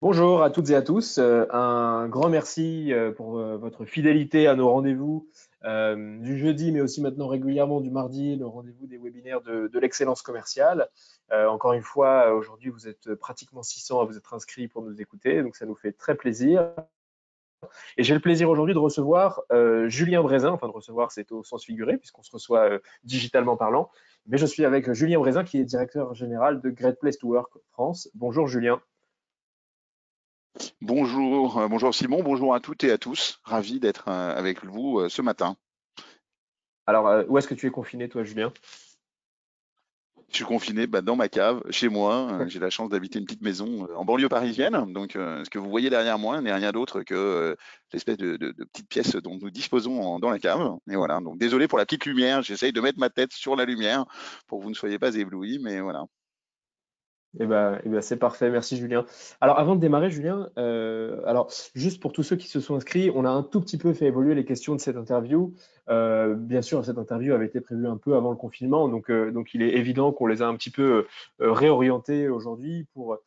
Bonjour à toutes et à tous. Un grand merci pour votre fidélité à nos rendez-vous du jeudi, mais aussi maintenant régulièrement du mardi, le rendez-vous des webinaires de l'excellence commerciale. Encore une fois, aujourd'hui, vous êtes pratiquement 600 à vous être inscrits pour nous écouter, donc ça nous fait très plaisir. Et j'ai le plaisir aujourd'hui de recevoir Julien Brézin, enfin de recevoir, c'est au sens figuré, puisqu'on se reçoit digitalement parlant. Mais je suis avec Julien Brézin, qui est directeur général de Great Place to Work France. Bonjour Julien. Bonjour, bonjour Simon, bonjour à toutes et à tous. Ravi d'être avec vous ce matin. Alors, où est-ce que tu es confiné, toi, Julien? Je suis confiné dans ma cave, chez moi. J'ai la chance d'habiter une petite maison en banlieue parisienne. Donc, ce que vous voyez derrière moi n'est rien d'autre que l'espèce de petite pièce dont nous disposons dans la cave. Et voilà. Donc, désolé pour la petite lumière. J'essaye de mettre ma tête sur la lumière pour que vous ne soyez pas éblouis, mais voilà. Eh ben, c'est parfait, merci Julien. Alors avant de démarrer, Julien, alors juste pour tous ceux qui se sont inscrits, on a un tout petit peu fait évoluer les questions de cette interview. Bien sûr, cette interview avait été prévue un peu avant le confinement, donc il est évident qu'on les a un petit peu réorientées aujourd'hui pour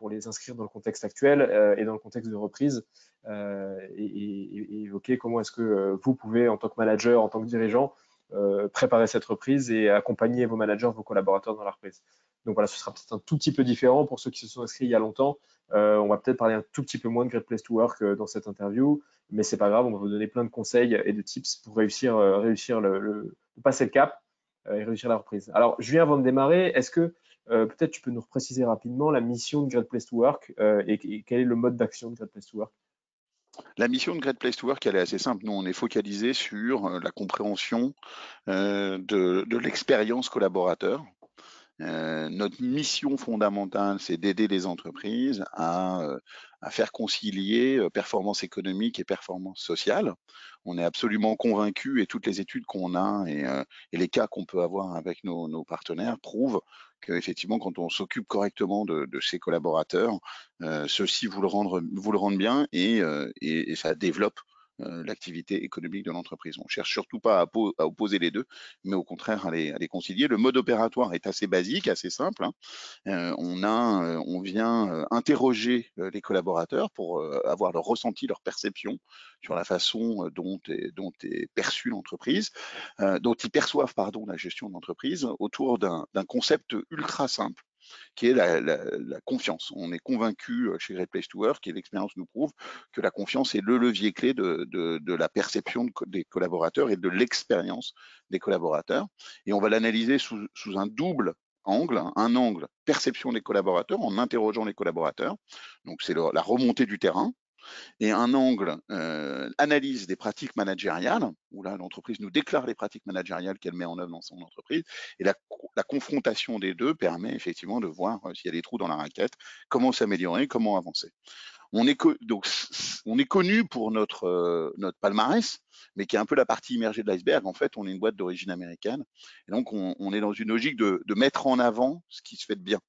les inscrire dans le contexte actuel et dans le contexte de reprise et évoquer comment est-ce que vous pouvez, en tant que manager, en tant que dirigeant, préparer cette reprise et accompagner vos managers, vos collaborateurs dans la reprise. Donc voilà, ce sera peut-être un tout petit peu différent pour ceux qui se sont inscrits il y a longtemps. On va peut-être parler un tout petit peu moins de Great Place to Work dans cette interview, mais c'est pas grave, on va vous donner plein de conseils et de tips pour réussir passer le cap et réussir la reprise. Alors, Julien, avant de démarrer, est-ce que peut-être tu peux nous préciser rapidement la mission de Great Place to Work et quel est le mode d'action de Great Place to Work? La mission de Great Place to Work, elle est assez simple. Nous, on est focalisé sur la compréhension de l'expérience collaborateur. Notre mission fondamentale, c'est d'aider les entreprises à faire concilier performance économique et performance sociale. On est absolument convaincus et toutes les études qu'on a et les cas qu'on peut avoir avec nos partenaires prouvent qu'effectivement, quand on s'occupe correctement de ses collaborateurs, ceux-ci vous le rendent bien et ça développe l'activité économique de l'entreprise. On cherche surtout pas à opposer les deux, mais au contraire à les concilier. Le mode opératoire est assez basique, assez simple, hein. On vient interroger les collaborateurs pour avoir leur ressenti, leur perception sur la façon dont est perçue l'entreprise, dont ils perçoivent pardon, la gestion de l'entreprise autour d'un concept ultra simple qui est la confiance. On est convaincu chez Great Place to Work et l'expérience nous prouve que la confiance est le levier clé de la perception des collaborateurs et de l'expérience des collaborateurs. Et on va l'analyser sous un double angle, un angle perception des collaborateurs en interrogeant les collaborateurs, donc c'est la remontée du terrain, et un angle analyse des pratiques managériales, où là l'entreprise nous déclare les pratiques managériales qu'elle met en œuvre dans son entreprise, et la confrontation des deux permet effectivement de voir s'il y a des trous dans la raquette, comment s'améliorer, comment avancer. Donc, on est connu pour notre palmarès, mais qui est un peu la partie immergée de l'iceberg. En fait, on est une boîte d'origine américaine, et donc on est dans une logique de mettre en avant ce qui se fait de bien,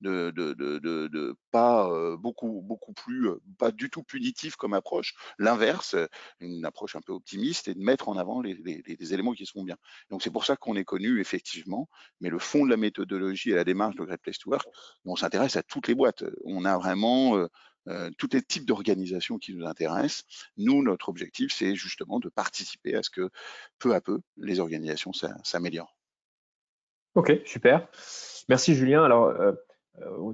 de pas beaucoup plus, pas du tout punitif comme approche. L'inverse, une approche un peu optimiste, et de mettre en avant les éléments qui sont bien. Donc c'est pour ça qu'on est connu effectivement, mais le fond de la méthodologie et la démarche de Great Place to Work, on s'intéresse à toutes les boîtes. On a vraiment tous les types d'organisations qui nous intéressent. Nous, notre objectif, c'est justement de participer à ce que peu à peu les organisations s'améliorent. Ok, super. Merci Julien. Alors,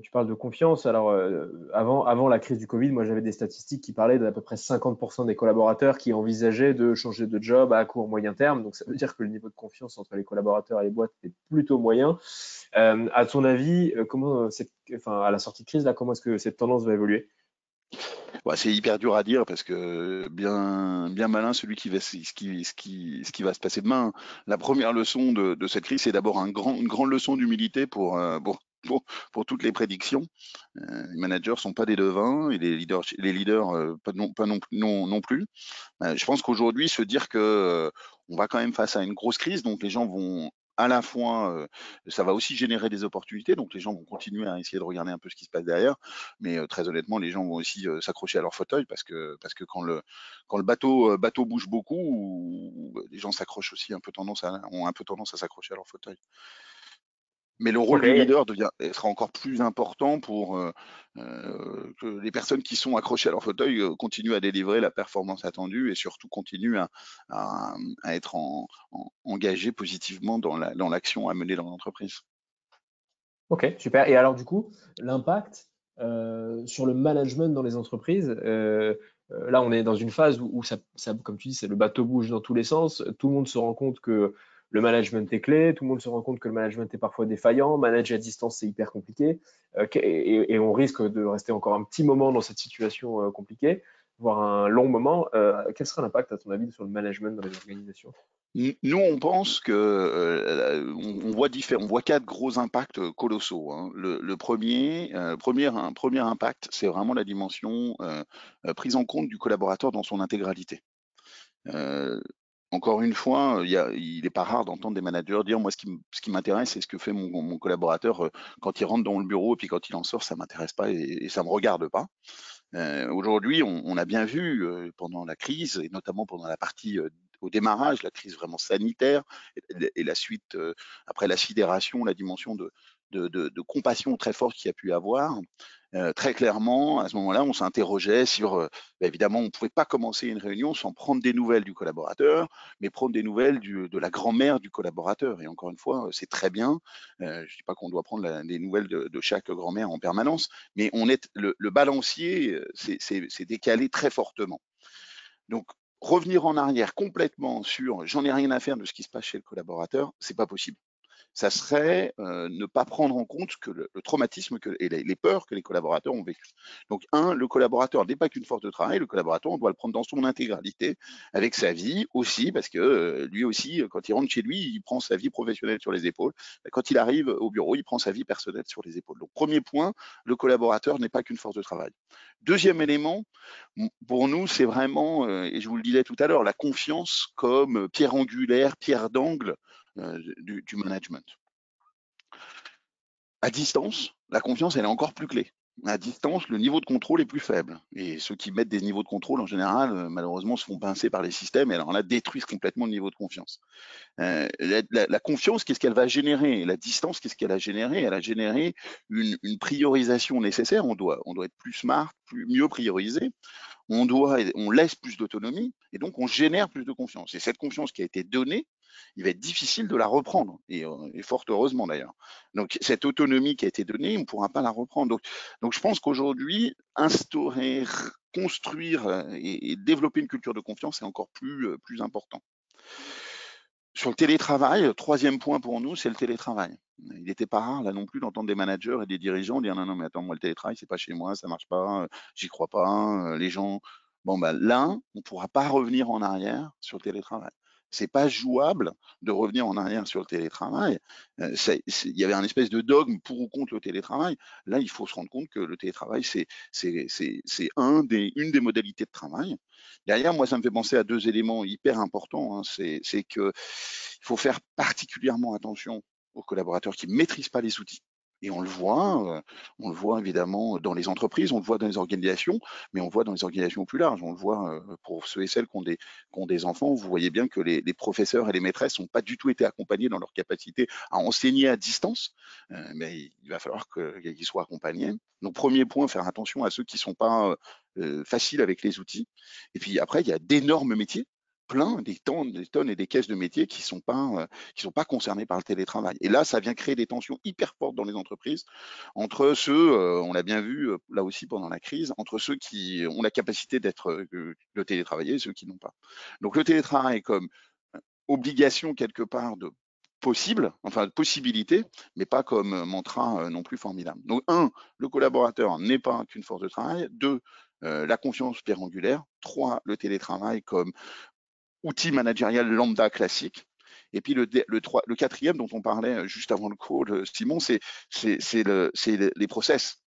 tu parles de confiance. Alors, avant la crise du Covid, moi j'avais des statistiques qui parlaient d'à peu près 50% des collaborateurs qui envisageaient de changer de job à court moyen terme. Donc, ça veut dire que le niveau de confiance entre les collaborateurs et les boîtes est plutôt moyen. À ton avis, enfin, à la sortie de crise, là, comment est-ce que cette tendance va évoluer? Ouais, c'est hyper dur à dire parce que bien malin celui ce qui va se passer demain. La première leçon de cette crise, c'est d'abord une grande leçon d'humilité pour toutes les prédictions. Les managers sont pas des devins et les leaders pas non plus. Je pense qu'aujourd'hui, se dire que on va quand même face à une grosse crise, donc les gens vont à la fois, ça va aussi générer des opportunités, donc les gens vont continuer à essayer de regarder un peu ce qui se passe derrière, mais très honnêtement, les gens vont aussi s'accrocher à leur fauteuil parce que quand le bateau bouge beaucoup, les gens s'accrochent aussi ont un peu tendance à s'accrocher à leur fauteuil. Mais le rôle Ok. du leader sera encore plus important pour que les personnes qui sont accrochées à leur fauteuil continuent à délivrer la performance attendue et surtout continuent à, à être engagées positivement dans l'action à mener dans l'entreprise. Ok, super. Et alors, du coup, l'impact sur le management dans les entreprises, là, on est dans une phase où comme tu dis, c'est le bateau bouge dans tous les sens. Tout le monde se rend compte que le management est clé. Tout le monde se rend compte que le management est parfois défaillant. Manager à distance, c'est hyper compliqué. Et on risque de rester encore un petit moment dans cette situation compliquée, voire un long moment. Quel sera l'impact, à ton avis, sur le management dans les organisations? Nous, on pense que on voit quatre gros impacts colossaux, hein. Le premier impact, c'est vraiment la dimension prise en compte du collaborateur dans son intégralité. Euh, Encore une fois, il n'est pas rare d'entendre des managers dire, moi, ce qui m'intéresse, c'est ce que fait mon collaborateur quand il rentre dans le bureau et puis quand il en sort, ça m'intéresse pas et ça me regarde pas. Aujourd'hui, on a bien vu pendant la crise, et notamment pendant la partie au démarrage, la crise vraiment sanitaire, et la suite, après la sidération, la dimension de compassion très forte qu'il y a pu avoir. Très clairement, à ce moment-là, on s'interrogeait sur, évidemment, on ne pouvait pas commencer une réunion sans prendre des nouvelles du collaborateur, mais prendre des nouvelles de la grand-mère du collaborateur. Et encore une fois, c'est très bien. Je ne dis pas qu'on doit prendre des nouvelles de chaque grand-mère en permanence, mais le balancier s'est décalé très fortement. Donc, revenir en arrière complètement sur j'en ai rien à faire de ce qui se passe chez le collaborateur, c'est pas possible. Ça serait ne pas prendre en compte que le traumatisme et les peurs que les collaborateurs ont vécu. Donc, le collaborateur n'est pas qu'une force de travail, le collaborateur, on doit le prendre dans son intégralité, avec sa vie aussi, parce que lui aussi, quand il rentre chez lui, il prend sa vie professionnelle sur les épaules. Quand il arrive au bureau, il prend sa vie personnelle sur les épaules. Donc, premier point, le collaborateur n'est pas qu'une force de travail. Deuxième élément, pour nous, c'est vraiment, et je vous le disais tout à l'heure, la confiance comme pierre angulaire, pierre d'angle du management. À distance, la confiance, elle est encore plus clé. À distance, le niveau de contrôle est plus faible. Et ceux qui mettent des niveaux de contrôle, en général, malheureusement, se font pincer par les systèmes et alors là, détruisent complètement le niveau de confiance. La confiance, qu'est-ce qu'elle va générer? La distance, qu'est-ce qu'elle a généré? Elle a généré une priorisation nécessaire. On doit être plus smart, mieux prioriser. On laisse plus d'autonomie et donc on génère plus de confiance. Et cette confiance qui a été donnée, il va être difficile de la reprendre, et fort heureusement d'ailleurs. Donc cette autonomie qui a été donnée, on ne pourra pas la reprendre. Donc je pense qu'aujourd'hui, instaurer, construire et développer une culture de confiance est encore plus important. Sur le télétravail, troisième point pour nous, c'est le télétravail. Il n'était pas rare là non plus d'entendre des managers et des dirigeants dire non, non, mais attends, moi le télétravail, c'est pas chez moi, ça marche pas, j'y crois pas, les gens. Bon, bah là, on ne pourra pas revenir en arrière sur le télétravail. C'est pas jouable de revenir en arrière sur le télétravail. Il y avait un espèce de dogme pour ou contre le télétravail. Là, il faut se rendre compte que le télétravail, c'est une des modalités de travail. Derrière, moi, ça me fait penser à deux éléments hyper importants, hein. C'est que il faut faire particulièrement attention aux collaborateurs qui ne maîtrisent pas les outils. Et on le voit évidemment dans les entreprises, on le voit dans les organisations, mais on le voit dans les organisations plus larges. On le voit pour ceux et celles qui ont des enfants. Vous voyez bien que les professeurs et les maîtresses n'ont pas du tout été accompagnés dans leur capacité à enseigner à distance, mais il va falloir qu'ils soient accompagnés. Donc, premier point, faire attention à ceux qui ne sont pas faciles avec les outils. Et puis après, il y a d'énormes métiers, plein, des tonnes et des caisses de métiers qui sont pas concernés par le télétravail. Et là, ça vient créer des tensions hyper fortes dans les entreprises entre ceux, on l'a bien vu là aussi pendant la crise, entre ceux qui ont la capacité de télétravailler et ceux qui n'ont pas. Donc le télétravail comme obligation quelque part de enfin de possibilité, mais pas comme mantra non plus formidable. Donc le collaborateur n'est pas qu'une force de travail. Deux, la confiance pierre angulaire. Trois, le télétravail comme outil managérial lambda classique. Et puis le quatrième dont on parlait juste avant le call, Simon, c'est les process.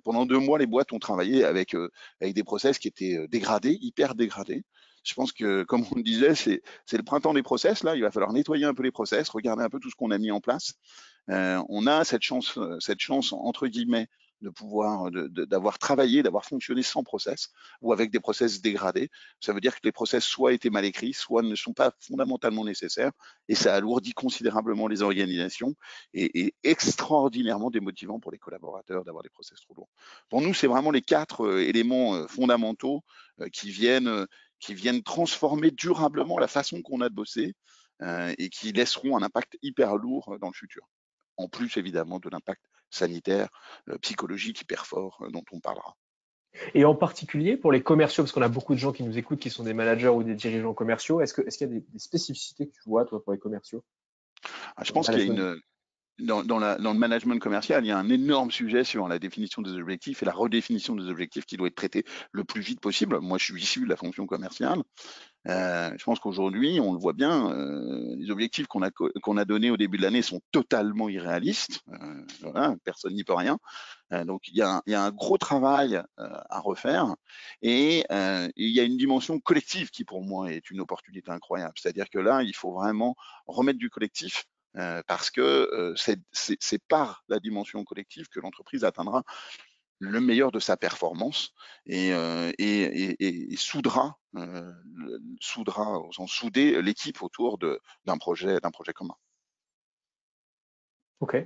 Pendant 2 mois, les boîtes ont travaillé avec des process qui étaient dégradés, hyper dégradés. Je pense que, comme on le disait, c'est le printemps des process. Là, il va falloir nettoyer un peu les process, regarder un peu tout ce qu'on a mis en place. On a cette chance entre guillemets de pouvoir d'avoir travaillé, d'avoir fonctionné sans process ou avec des process dégradés. Ça veut dire que les process soit étaient mal écrits, soit ne sont pas fondamentalement nécessaires, et ça alourdit considérablement les organisations et extraordinairement démotivant pour les collaborateurs d'avoir des process trop lourds. Pour nous, c'est vraiment les 4 éléments fondamentaux qui viennent transformer durablement la façon qu'on a de bosser et qui laisseront un impact hyper lourd dans le futur. En plus, évidemment, de l'impact sanitaire, psychologique hyper fort dont on parlera. Et en particulier pour les commerciaux, parce qu'on a beaucoup de gens qui nous écoutent qui sont des managers ou des dirigeants commerciaux, est-ce qu'il y a des spécificités que tu vois, toi, pour les commerciaux? Je Dans le pense qu'il y a management. dans le management commercial, il y a un énorme sujet sur la définition des objectifs et la redéfinition des objectifs qui doit être traité le plus vite possible. Moi, je suis issu de la fonction commerciale. Je pense qu'aujourd'hui, on le voit bien, les objectifs qu'on a donnés au début de l'année sont totalement irréalistes. Voilà, personne n'y peut rien. Donc il y a un gros travail à refaire et il y a une dimension collective qui pour moi est une opportunité incroyable. C'est-à-dire que là, il faut vraiment remettre du collectif parce que c'est par la dimension collective que l'entreprise atteindra le meilleur de sa performance et soudera, souder l'équipe autour d'un projet commun. Ok.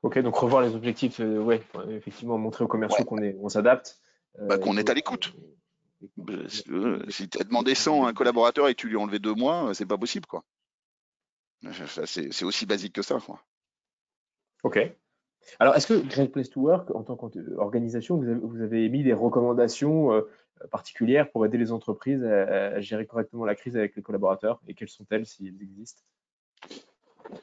Ok, donc revoir les objectifs, ouais, effectivement, montrer aux commerciaux Ouais, on s'adapte et qu'on est à l'écoute. qu'on Si tu as demandé 100 à un collaborateur et que tu lui as enlevé 2 mois, c'est pas possible, quoi. C'est aussi basique que ça, quoi. Ok. Alors, est-ce que Great Place to Work, en tant qu'organisation, vous avez émis des recommandations particulières pour aider les entreprises à gérer correctement la crise avec les collaborateurs? Et quelles sont-elles, si elles existent?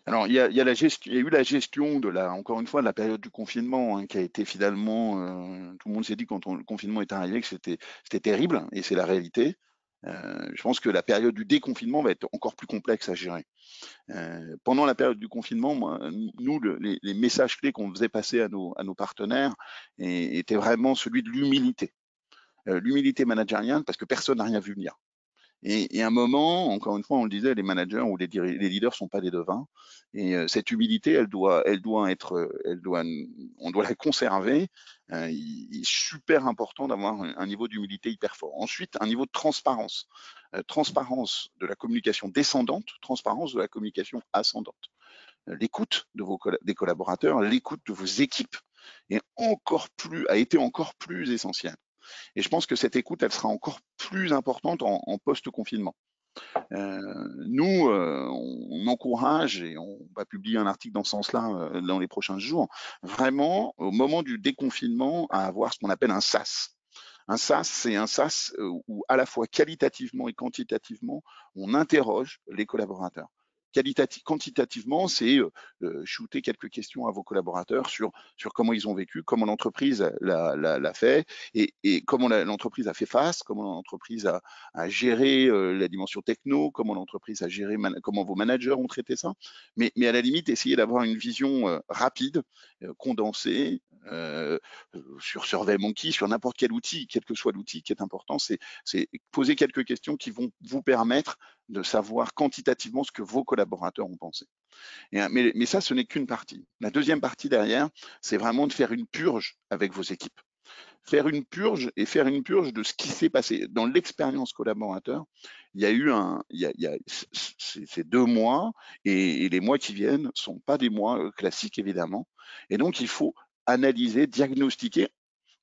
Alors, il y a eu la gestion encore une fois, de la période du confinement, hein, qui a été finalement, tout le monde s'est dit quand le confinement est arrivé que c'était terrible, et c'est la réalité. Je pense que la période du déconfinement va être encore plus complexe à gérer. Pendant la période du confinement, nous, les messages clés qu'on faisait passer à nos partenaires étaient vraiment celui de l'humilité. L'humilité managériale, parce que personne n'a rien vu venir. Et à un moment, encore une fois, on le disait, les managers ou les leaders sont pas des devins. Et cette humilité, on doit la conserver. Il est super important d'avoir un niveau d'humilité hyper fort. Ensuite, un niveau de transparence. Transparence de la communication descendante, transparence de la communication ascendante. L'écoute des collaborateurs, l'écoute de vos équipes a été encore plus essentielle. Et je pense que cette écoute, elle sera encore plus importante en post-confinement. Nous, on encourage, et on va publier un article dans ce sens-là dans les prochains jours, vraiment, au moment du déconfinement, à avoir ce qu'on appelle un SAS. Un SAS, c'est un SAS où à la fois qualitativement et quantitativement, on interroge les collaborateurs. Quantitativement, c'est shooter quelques questions à vos collaborateurs sur comment ils ont vécu, comment l'entreprise l'a fait et comment l'entreprise a fait face, comment l'entreprise a géré la dimension techno, comment l'entreprise a géré, comment vos managers ont traité ça. Mais à la limite, essayer d'avoir une vision rapide, condensée, sur SurveyMonkey, sur n'importe quel outil, quel que soit l'outil qui est important, c'est poser quelques questions qui vont vous permettre de savoir quantitativement ce que vos collaborateurs ont pensé. Mais ça, ce n'est qu'une partie. La deuxième partie derrière, c'est vraiment de faire une purge avec vos équipes. Faire une purge de ce qui s'est passé. Dans l'expérience collaborateur, il y a eu ces 2 mois et les mois qui viennent sont pas des mois classiques évidemment. Et donc il faut analyser, diagnostiquer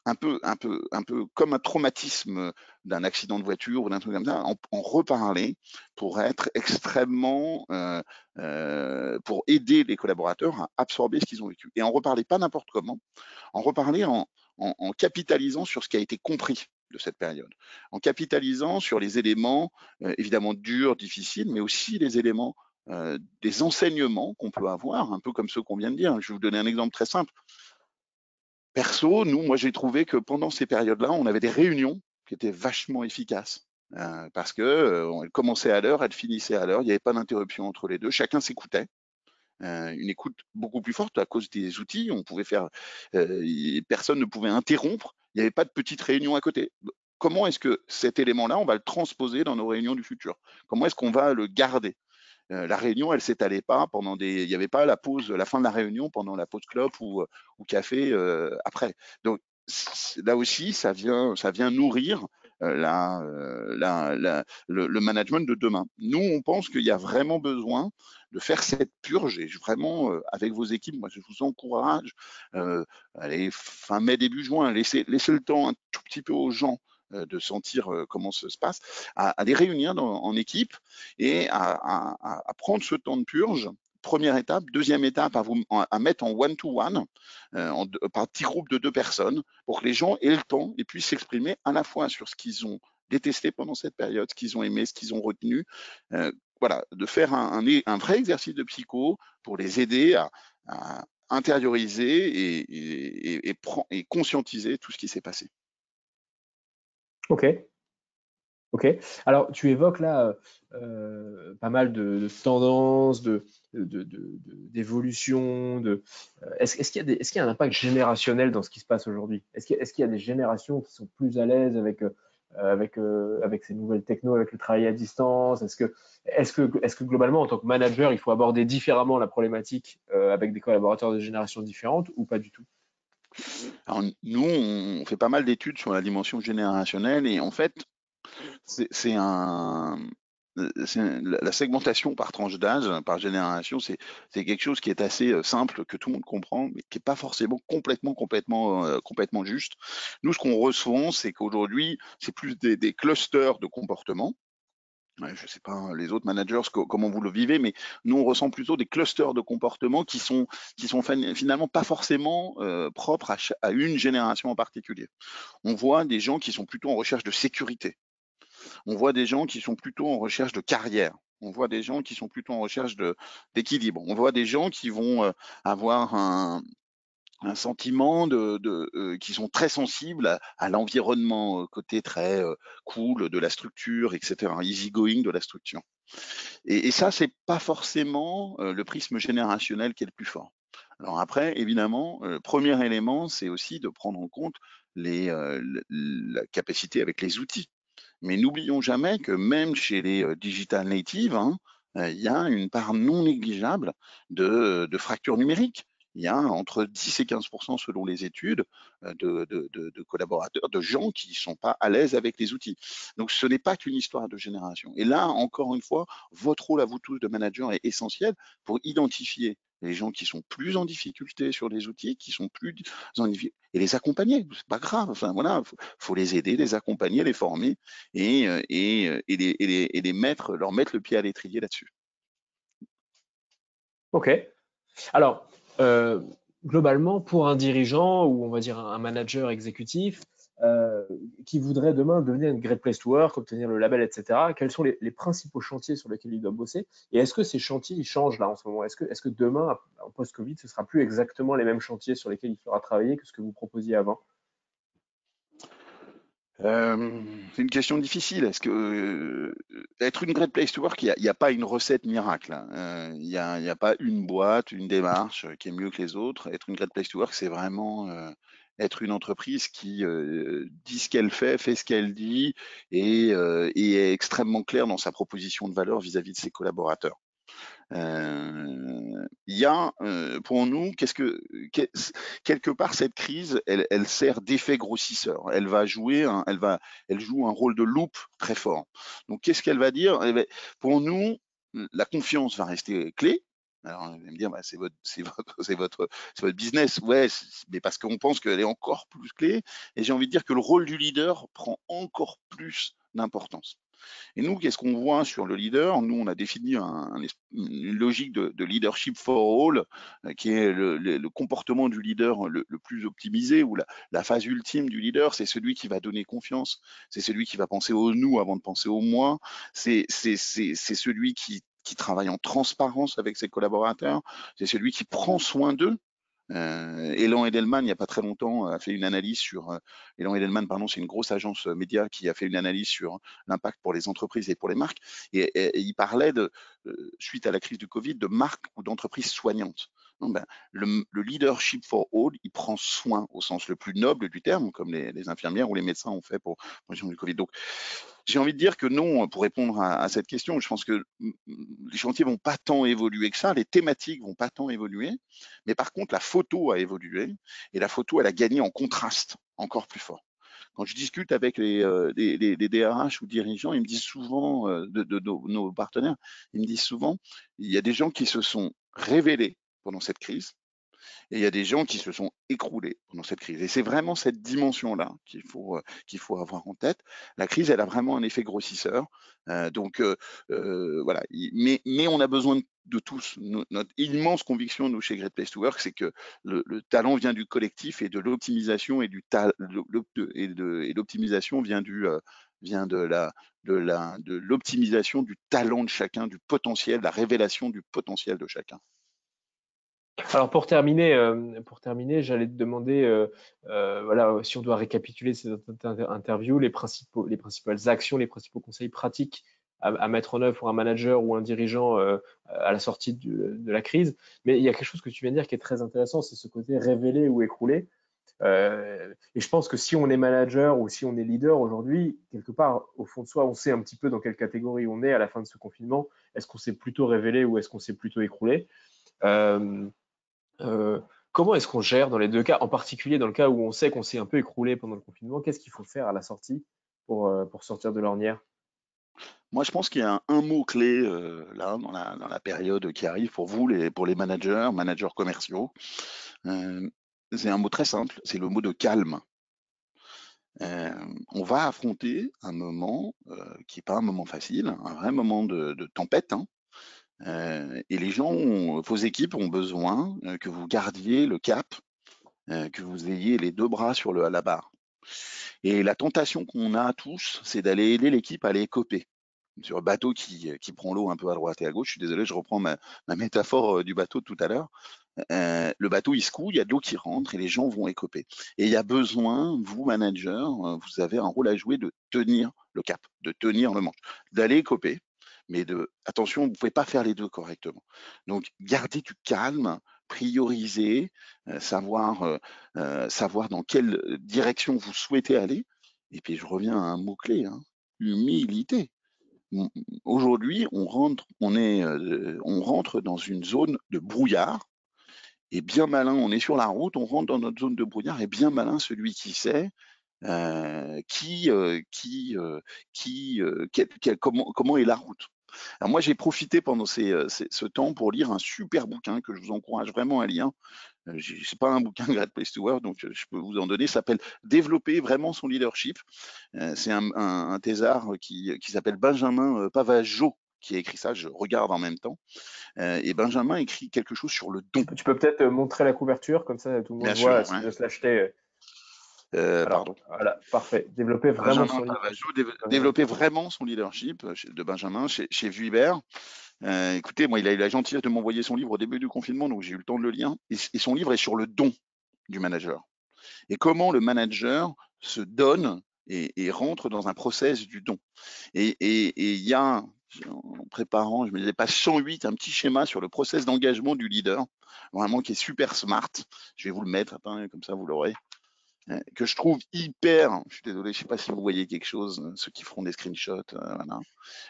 un peu comme un traumatisme d'un accident de voiture ou d'un truc comme ça, en reparler pour être extrêmement, pour aider les collaborateurs à absorber ce qu'ils ont vécu. Et en reparler pas n'importe comment, en reparler en capitalisant sur ce qui a été compris de cette période, en capitalisant sur les éléments évidemment durs, difficiles, mais aussi les éléments des enseignements qu'on peut avoir, un peu comme ceux qu'on vient de dire. Je vais vous donner un exemple très simple. Perso, moi j'ai trouvé que pendant ces périodes-là, on avait des réunions qui étaient vachement efficaces. Parce que elle commençait à l'heure, elle finissait à l'heure, il n'y avait pas d'interruption entre les deux, chacun s'écoutait. Une écoute beaucoup plus forte à cause des outils, on pouvait faire, personne ne pouvait interrompre, il n'y avait pas de petite réunion à côté. Comment est-ce que cet élément-là, on va le transposer dans nos réunions du futur? Comment est-ce qu'on va le garder? La réunion, elle s'étalait pas il n'y avait pas la pause, la fin de la réunion pendant la pause clope ou café après. Donc là aussi, ça vient nourrir le management de demain. Nous, on pense qu'il y a vraiment besoin de faire cette purge et vraiment, avec vos équipes, moi, je vous encourage, allez, fin mai, début juin, laissez le temps un tout petit peu aux gens de sentir comment ça se passe, à les réunir en équipe et à prendre ce temps de purge. Première étape. Deuxième étape, à mettre en one-to-one, par petits groupes de 2 personnes, pour que les gens aient le temps et puissent s'exprimer à la fois sur ce qu'ils ont détesté pendant cette période, ce qu'ils ont aimé, ce qu'ils ont retenu. Voilà, de faire un vrai exercice de psycho pour les aider à intérioriser et conscientiser tout ce qui s'est passé. Ok. Ok. Alors, tu évoques là pas mal de tendances, d'évolution. Est-ce qu'il y a un impact générationnel dans ce qui se passe aujourd'hui? Est-ce qu'il y a des générations qui sont plus à l'aise avec ces nouvelles technos, avec le travail à distance? Est-ce que globalement, en tant que manager, il faut aborder différemment la problématique avec des collaborateurs de générations différentes ou pas du tout? Alors, nous, on fait pas mal d'études sur la dimension générationnelle et en fait, c'est la segmentation par tranche d'âge, par génération, c'est quelque chose qui est assez simple, que tout le monde comprend, mais qui n'est pas forcément complètement juste. Nous, ce qu'on ressent, c'est qu'aujourd'hui, c'est plus des clusters de comportements. Ouais, je ne sais pas les autres managers comment vous le vivez, mais nous on ressent plutôt des clusters de comportements qui sont finalement pas forcément propres à une génération en particulier. On voit des gens qui sont plutôt en recherche de sécurité. On voit des gens qui sont plutôt en recherche de carrière. On voit des gens qui sont plutôt en recherche d'équilibre. On voit des gens qui vont avoir un sentiment qui sont très sensibles à l'environnement, côté très cool de la structure, etc., easy going de la structure. Et ça, c'est pas forcément le prisme générationnel qui est le plus fort. Alors après, évidemment, premier élément, c'est aussi de prendre en compte la capacité avec les outils. Mais n'oublions jamais que même chez les digital natives, hein, il y a une part non négligeable de fracture numérique. Il y a entre 10 et 15% selon les études de collaborateurs, de gens qui ne sont pas à l'aise avec les outils. Donc ce n'est pas qu'une histoire de génération. Et là, encore une fois, votre rôle à vous tous de manager est essentiel pour identifier les gens qui sont plus en difficulté sur les outils, qui sont plus en difficulté, et les accompagner. C'est pas grave. Enfin voilà, faut les aider, les accompagner, les former et leur mettre le pied à l'étrier là-dessus. Ok. Alors, globalement, pour un dirigeant ou on va dire un manager exécutif qui voudrait demain devenir une Great Place to Work, obtenir le label, etc., quels sont les principaux chantiers sur lesquels il doit bosser? Et est-ce que ces chantiers ils changent là en ce moment? Est-ce que demain, en post-Covid, ce sera plus exactement les mêmes chantiers sur lesquels il faudra travailler que ce que vous proposiez avant? C'est une question difficile. Est-ce que être une great place to work, il y a pas une recette miracle, hein. Il y a pas une boîte, une démarche qui est mieux que les autres. Être une great place to work, c'est vraiment être une entreprise qui dit ce qu'elle fait ce qu'elle dit et est extrêmement claire dans sa proposition de valeur vis-à-vis de ses collaborateurs. Il y a pour nous, quelque part cette crise, elle sert d'effet grossisseur. Elle joue un rôle de loupe très fort. Donc qu'est-ce qu'elle va dire? Pour nous, la confiance va rester clé. Alors, vous allez me dire, bah, c'est votre business. Ouais, mais parce qu'on pense qu'elle est encore plus clé. Et j'ai envie de dire que le rôle du leader prend encore plus d'importance. Et nous, qu'est-ce qu'on voit sur le leader? Nous, on a défini une logique de leadership for all, qui est le comportement du leader le plus optimisé, ou la phase ultime du leader, c'est celui qui va donner confiance, c'est celui qui va penser au nous avant de penser au moi, c'est celui qui travaille en transparence avec ses collaborateurs, c'est celui qui prend soin d'eux. Elan Edelman, il n'y a pas très longtemps, a fait une analyse sur Elan Edelman, pardon, c'est une grosse agence média qui a fait une analyse sur l'impact pour les entreprises et pour les marques. Et il parlait suite à la crise du Covid, de marques ou d'entreprises soignantes. Non, ben, le leadership for all, il prend soin au sens le plus noble du terme, comme les infirmières ou les médecins ont fait pour la gestion du Covid. Donc, j'ai envie de dire que non, pour répondre à cette question, je pense que les chantiers vont pas tant évoluer que ça, les thématiques vont pas tant évoluer, mais par contre, la photo a évolué et la photo, elle a gagné en contraste encore plus fort. Quand je discute avec les DRH ou dirigeants, ils me disent souvent, de nos partenaires, ils me disent souvent, il y a des gens qui se sont révélés pendant cette crise, et il y a des gens qui se sont écroulés pendant cette crise. Et c'est vraiment cette dimension-là qu'il faut avoir en tête. La crise, elle a vraiment un effet grossisseur. Voilà. Mais on a besoin de tous. Notre immense conviction, nous, chez Great Place to Work, c'est que le talent vient du collectif et de l'optimisation et l'optimisation vient vient de l'optimisation du talent de chacun, du potentiel, la révélation du potentiel de chacun. Alors pour terminer, j'allais te demander, voilà, si on doit récapituler cette interview, les principales actions, les principaux conseils pratiques à mettre en œuvre pour un manager ou un dirigeant à la sortie de la crise. Mais il y a quelque chose que tu viens de dire qui est très intéressant, c'est ce côté révéler ou écrouler. Et je pense que si on est manager ou si on est leader aujourd'hui, quelque part, au fond de soi, on sait un petit peu dans quelle catégorie on est à la fin de ce confinement. Est-ce qu'on s'est plutôt révélé ou est-ce qu'on s'est plutôt écroulé? Euh, Comment est-ce qu'on gère dans les deux cas, en particulier dans le cas où on sait qu'on s'est un peu écroulé pendant le confinement? Qu'est-ce qu'il faut faire à la sortie pour sortir de l'ornière? Moi, je pense qu'il y a un mot-clé là dans la période qui arrive pour vous, pour les managers commerciaux. C'est un mot très simple, c'est le mot de calme. On va affronter un moment qui n'est pas un moment facile, un vrai moment de tempête, hein. Et vos équipes ont besoin que vous gardiez le cap, que vous ayez les deux bras sur la barre. Et la tentation qu'on a tous, c'est d'aller aider l'équipe à les coper sur un bateau qui prend l'eau un peu à droite et à gauche. Je suis désolé, je reprends ma métaphore du bateau de tout à l'heure. Le bateau, il se coule, il y a de l'eau qui rentre et les gens vont écoper. Et il y a besoin, vous, managers, vous avez un rôle à jouer de tenir le cap, de tenir le manche, d'aller écoper, mais attention, vous ne pouvez pas faire les deux correctement. Donc, gardez du calme, prioriser, savoir dans quelle direction vous souhaitez aller. Et puis, je reviens à un mot-clé, hein, humilité. Aujourd'hui, on rentre dans une zone de brouillard et bien malin, on est sur la route, on rentre dans notre zone de brouillard et bien malin celui qui sait comment est la route. Alors moi, j'ai profité pendant ce temps pour lire un super bouquin que je vous encourage vraiment à lire. C'est pas un bouquin Great Place to Work, donc je peux vous en donner. Ça s'appelle Développer vraiment son leadership. C'est un thésard qui s'appelle Benjamin Pavageau qui a écrit ça. Je regarde en même temps. Et Benjamin écrit quelque chose sur le don. Tu peux peut-être montrer la couverture, comme ça tout le monde Bien voit sûr, s'il ouais. veut se l'acheter. Alors, Pardon. voilà, parfait. Développer vraiment Benjamin son Pavageau, leadership. développer vraiment son leadership de Benjamin chez Vuibert. Écoutez, moi, il a eu la gentillesse de m'envoyer son livre au début du confinement, donc j'ai eu le temps de le lire. Et son livre est sur le don du manager. Et comment le manager se donne et rentre dans un process du don. Et il y a, en préparant, je me disais, page 108, un petit schéma sur le process d'engagement du leader, vraiment qui est super smart. Je vais vous le mettre, attends, comme ça vous l'aurez. Que je trouve hyper, je suis désolé, je sais pas si vous voyez quelque chose, ceux qui feront des screenshots, voilà.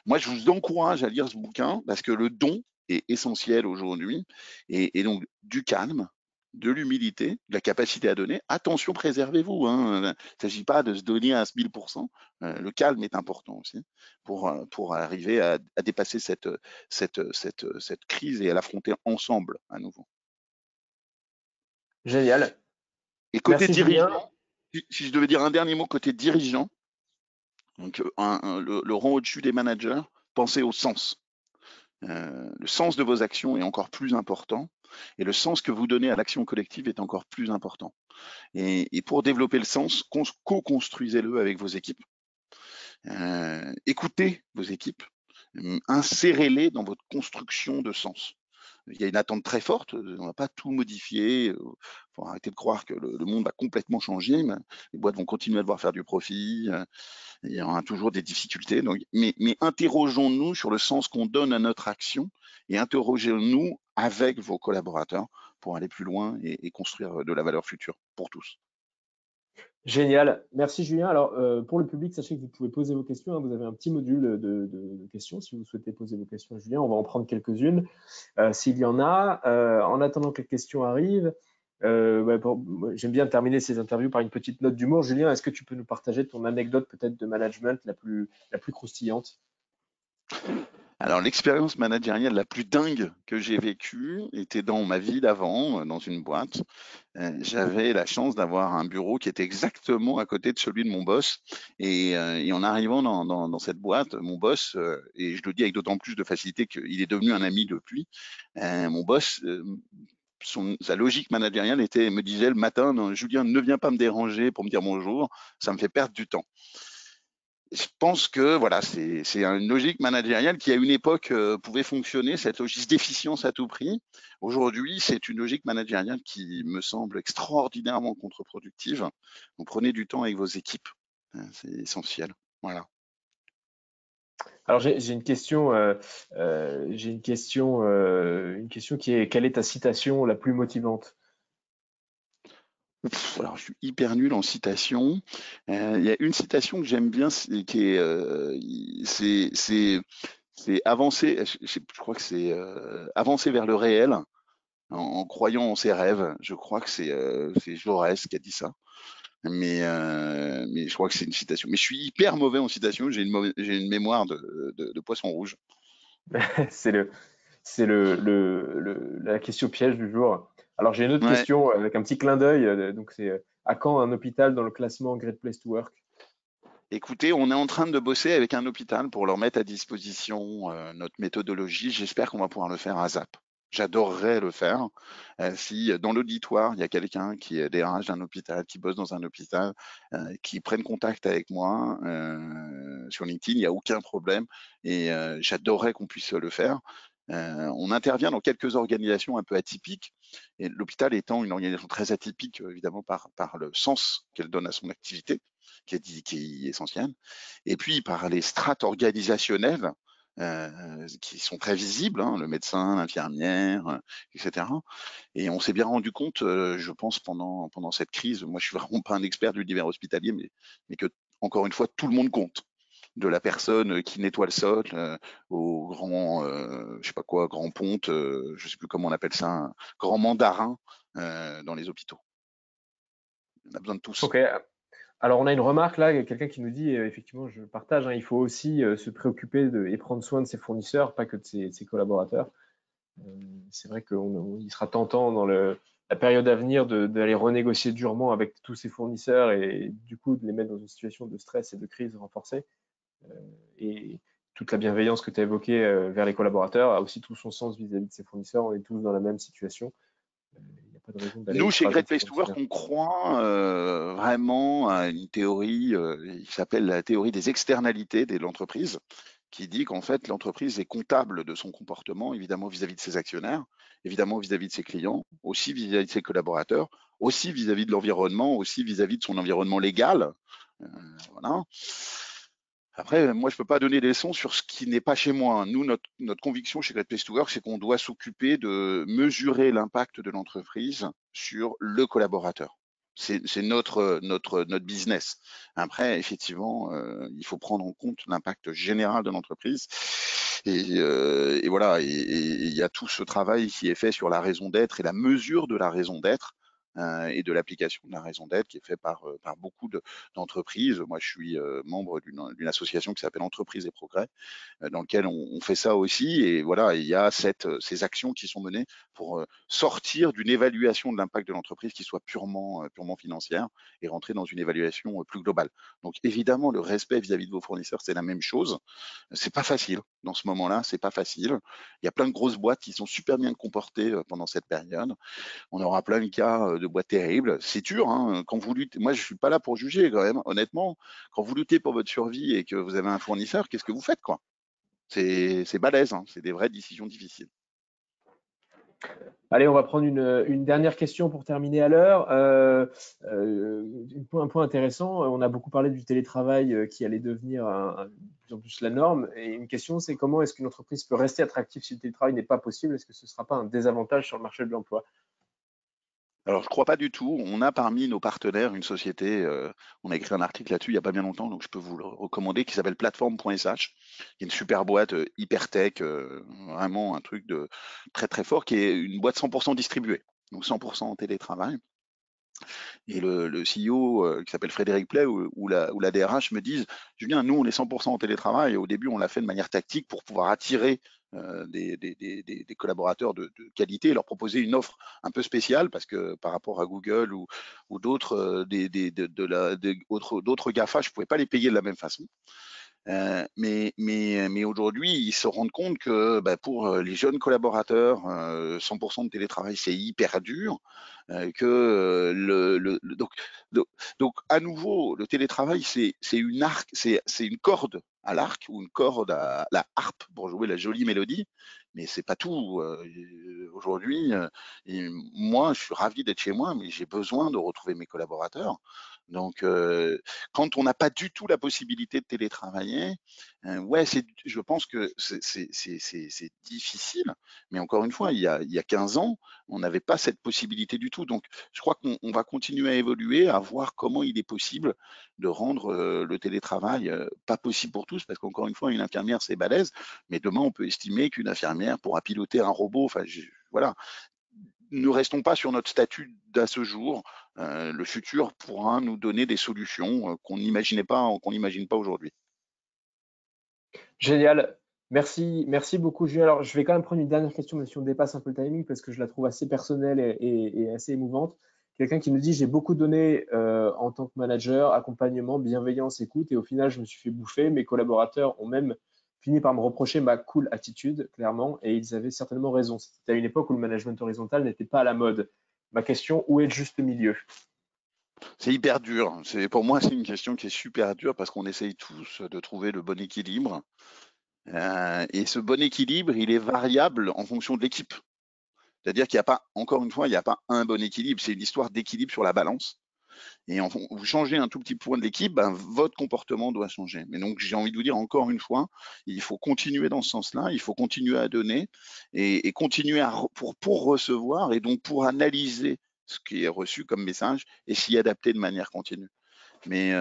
Moi, je vous encourage à lire ce bouquin parce que le don est essentiel aujourd'hui et donc du calme, de l'humilité, de la capacité à donner. Attention, préservez-vous, hein. Il ne s'agit pas de se donner à 1000%. Le calme est important aussi pour arriver à dépasser cette crise et à l'affronter ensemble à nouveau. Génial. Et côté Merci Julien. dirigeant, si je devais dire un dernier mot côté dirigeant, donc le rang au-dessus des managers, pensez au sens. Le sens de vos actions est encore plus important et le sens que vous donnez à l'action collective est encore plus important. Et pour développer le sens, co-construisez-le avec vos équipes. Écoutez vos équipes, insérez-les dans votre construction de sens. il y a une attente très forte, on ne va pas tout modifier, il faut arrêter de croire que le monde va complètement changer, mais les boîtes vont continuer à devoir faire du profit, il y aura toujours des difficultés. Donc, mais interrogeons-nous sur le sens qu'on donne à notre action et interrogez-nous avec vos collaborateurs pour aller plus loin et construire de la valeur future pour tous. Génial. Merci Julien. Alors, pour le public, sachez que vous pouvez poser vos questions, hein. Vous avez un petit module de questions si vous souhaitez poser vos questions à Julien. On va en prendre quelques-unes s'il y en a. En attendant que les questions arrivent, j'aime bien terminer ces interviews par une petite note d'humour. Julien, est-ce que tu peux nous partager ton anecdote peut-être de management la plus croustillante? Alors, l'expérience managériale la plus dingue que j'ai vécue était dans ma vie d'avant, dans une boîte. J'avais la chance d'avoir un bureau qui était exactement à côté de celui de mon boss. Et en arrivant dans cette boîte, mon boss, et je le dis avec d'autant plus de facilité qu'il est devenu un ami depuis, mon boss, sa logique managériale me disait le matin, non, Julien, ne viens pas me déranger pour me dire bonjour, ça me fait perdre du temps. Je pense que voilà, c'est une logique managériale qui à une époque pouvait fonctionner, cette logique d'efficience à tout prix. Aujourd'hui, c'est une logique managériale qui me semble extraordinairement contre-productive. Vous prenez du temps avec vos équipes, c'est essentiel. Voilà. Alors j'ai une question qui est quelle est ta citation la plus motivante? Alors, je suis hyper nul en citation. Il y a une citation que j'aime bien, c'est avancer. Je crois que c'est avancer vers le réel en croyant en ses rêves. Je crois que c'est Jaurès qui a dit ça. Mais je crois que c'est une citation. Mais je suis hyper mauvais en citation. J'ai une mémoire de poisson rouge. C'est la question piège du jour. Alors j'ai une autre Ouais. question avec un petit clin d'œil. Donc c'est à quand un hôpital dans le classement Great Place to Work? Écoutez, on est en train de bosser avec un hôpital pour leur mettre à disposition notre méthodologie. J'espère qu'on va pouvoir le faire à ZAP. J'adorerais le faire. Si dans l'auditoire, il y a quelqu'un qui est DRH d'un hôpital, qui bosse dans un hôpital, qui prenne contact avec moi sur LinkedIn, il n'y a aucun problème. Et j'adorerais qu'on puisse le faire. On intervient dans quelques organisations un peu atypiques, et l'hôpital étant une organisation très atypique, évidemment, par le sens qu'elle donne à son activité, qui est essentielle, et puis par les strates organisationnelles qui sont très visibles, hein, le médecin, l'infirmière, etc. Et on s'est bien rendu compte, je pense, pendant cette crise, moi je suis vraiment pas un expert de l'univers hospitalier, mais que, encore une fois, tout le monde compte. De la personne qui nettoie le sol au grand, je sais pas quoi, grand ponte, je sais plus comment on appelle ça, un grand mandarin dans les hôpitaux. On a besoin de tous. Ok. Alors on a une remarque là, il y a quelqu'un qui nous dit, effectivement, je partage, hein, il faut aussi se préoccuper et prendre soin de ses fournisseurs, pas que de ses collaborateurs. C'est vrai qu'il sera tentant dans la période à venir d'aller renégocier durement avec tous ses fournisseurs et du coup de les mettre dans une situation de stress et de crise renforcée. Et toute la bienveillance que tu as évoquée vers les collaborateurs a aussi tout son sens vis-à-vis de ses fournisseurs. On est tous dans la même situation. Il n'y a pas de raison d'aller Nous, chez écraser Great ses Place to Work, fournisseurs. on croit vraiment à une théorie qui s'appelle la théorie des externalités de l'entreprise, qui dit qu'en fait, l'entreprise est comptable de son comportement, évidemment vis-à-vis de ses actionnaires, évidemment vis-à-vis de ses clients, aussi vis-à-vis de ses collaborateurs, aussi vis-à-vis de l'environnement, aussi vis-à-vis de son environnement légal. Voilà. Après, moi, je peux pas donner des leçons sur ce qui n'est pas chez moi. Nous, notre conviction chez Great Place to Work, c'est qu'on doit s'occuper de mesurer l'impact de l'entreprise sur le collaborateur. C'est notre business. Après, effectivement, il faut prendre en compte l'impact général de l'entreprise. Et voilà, et il y a tout ce travail qui est fait sur la raison d'être et la mesure de la raison d'être et de l'application de la raison d'être qui est fait par beaucoup d'entreprises. Moi, je suis membre d'une association qui s'appelle Entreprise et Progrès, dans lequel on fait ça aussi. Et voilà, il y a ces actions qui sont menées pour sortir d'une évaluation de l'impact de l'entreprise qui soit purement financière et rentrer dans une évaluation plus globale. Donc évidemment, le respect vis-à-vis de vos fournisseurs, c'est la même chose. C'est pas facile dans ce moment-là, c'est pas facile. Il y a plein de grosses boîtes qui sont super bien comportées pendant cette période. On aura plein de cas de boîtes terribles. C'est dur, hein, quand vous luttez. Moi, je suis pas là pour juger quand même, honnêtement. Quand vous luttez pour votre survie et que vous avez un fournisseur, qu'est-ce que vous faites, quoi? C'est balèze, hein, c'est des vraies décisions difficiles. Allez, on va prendre une dernière question pour terminer à l'heure. Un point intéressant, on a beaucoup parlé du télétravail qui allait devenir de plus en plus la norme. Et une question, c'est comment est-ce qu'une entreprise peut rester attractive si le télétravail n'est pas possible? Est-ce que ce ne sera pas un désavantage sur le marché de l'emploi? Alors, je crois pas du tout. On a parmi nos partenaires une société, on a écrit un article là-dessus il y a pas bien longtemps, donc je peux vous le recommander, qui s'appelle Platform.sh, qui est une super boîte hyper tech, vraiment un truc de très très fort, qui est une boîte 100% distribuée, donc 100% en télétravail. Et le CEO qui s'appelle Frédéric Play ou la DRH me disent, Julien, nous on est 100% en télétravail et au début on l'a fait de manière tactique pour pouvoir attirer des collaborateurs de qualité et leur proposer une offre un peu spéciale parce que par rapport à Google ou d'autres d'autres GAFA, je ne pouvais pas les payer de la même façon. Mais aujourd'hui, ils se rendent compte que pour les jeunes collaborateurs, 100% de télétravail, c'est hyper dur. Donc, à nouveau, le télétravail, c'est une corde à l'arc ou une corde à la harpe pour jouer la jolie mélodie, mais c'est pas tout. Aujourd'hui, moi, je suis ravi d'être chez moi, mais j'ai besoin de retrouver mes collaborateurs. Donc, quand on n'a pas du tout la possibilité de télétravailler, ouais, je pense que c'est difficile. Mais encore une fois, il y a 15 ans, on n'avait pas cette possibilité du tout. Donc, je crois qu'on va continuer à évoluer, à voir comment il est possible de rendre le télétravail pas possible pour tous, parce qu'encore une fois, une infirmière, c'est balèze, mais demain, on peut estimer qu'une infirmière pourra piloter un robot. Enfin, voilà. Ne restons pas sur notre statut d'à ce jour. Le futur pourra nous donner des solutions qu'on n'imagine pas aujourd'hui. Génial. Merci beaucoup, Julien. Alors, je vais quand même prendre une dernière question, même si on dépasse un peu le timing, parce que je la trouve assez personnelle et assez émouvante. Quelqu'un qui nous dit, j'ai beaucoup donné en tant que manager, accompagnement, bienveillance, écoute, et au final, je me suis fait bouffer. Mes collaborateurs ont même fini par me reprocher ma cool attitude, clairement, et ils avaient certainement raison. C'était à une époque où le management horizontal n'était pas à la mode. Ma question, où est le juste milieu? C'est hyper dur. Pour moi, c'est une question qui est super dure parce qu'on essaye tous de trouver le bon équilibre. Et ce bon équilibre, il est variable en fonction de l'équipe. C'est-à-dire qu'il n'y a pas, encore une fois, il n'y a pas un bon équilibre. C'est une histoire d'équilibre sur la balance. Et vous changez un tout petit point de l'équipe, votre comportement doit changer. Mais donc, j'ai envie de vous dire encore une fois, il faut continuer dans ce sens-là, il faut continuer à donner et continuer pour recevoir et donc pour analyser ce qui est reçu comme message et s'y adapter de manière continue. Mais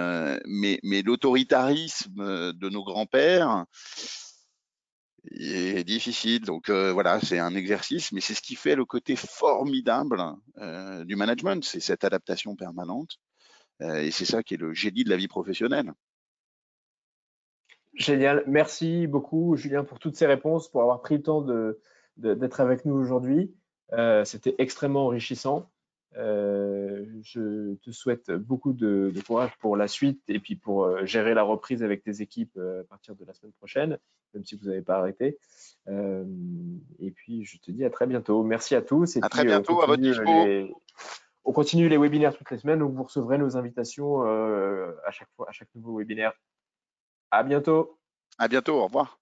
l'autoritarisme de nos grands-pères est difficile. Donc voilà, c'est un exercice, mais c'est ce qui fait le côté formidable du management, c'est cette adaptation permanente. Et c'est ça qui est le génie de la vie professionnelle. Génial. Merci beaucoup, Julien, pour toutes ces réponses, pour avoir pris le temps d'être avec nous aujourd'hui. C'était extrêmement enrichissant. Je te souhaite beaucoup de courage pour la suite et puis pour gérer la reprise avec tes équipes à partir de la semaine prochaine, même si vous n'avez pas arrêté. Et puis, je te dis à très bientôt. Merci à tous. Et À très puis, bientôt, à votre dispo. on continue les webinaires toutes les semaines, donc vous recevrez nos invitations à chaque nouveau webinaire. À bientôt. À bientôt, au revoir.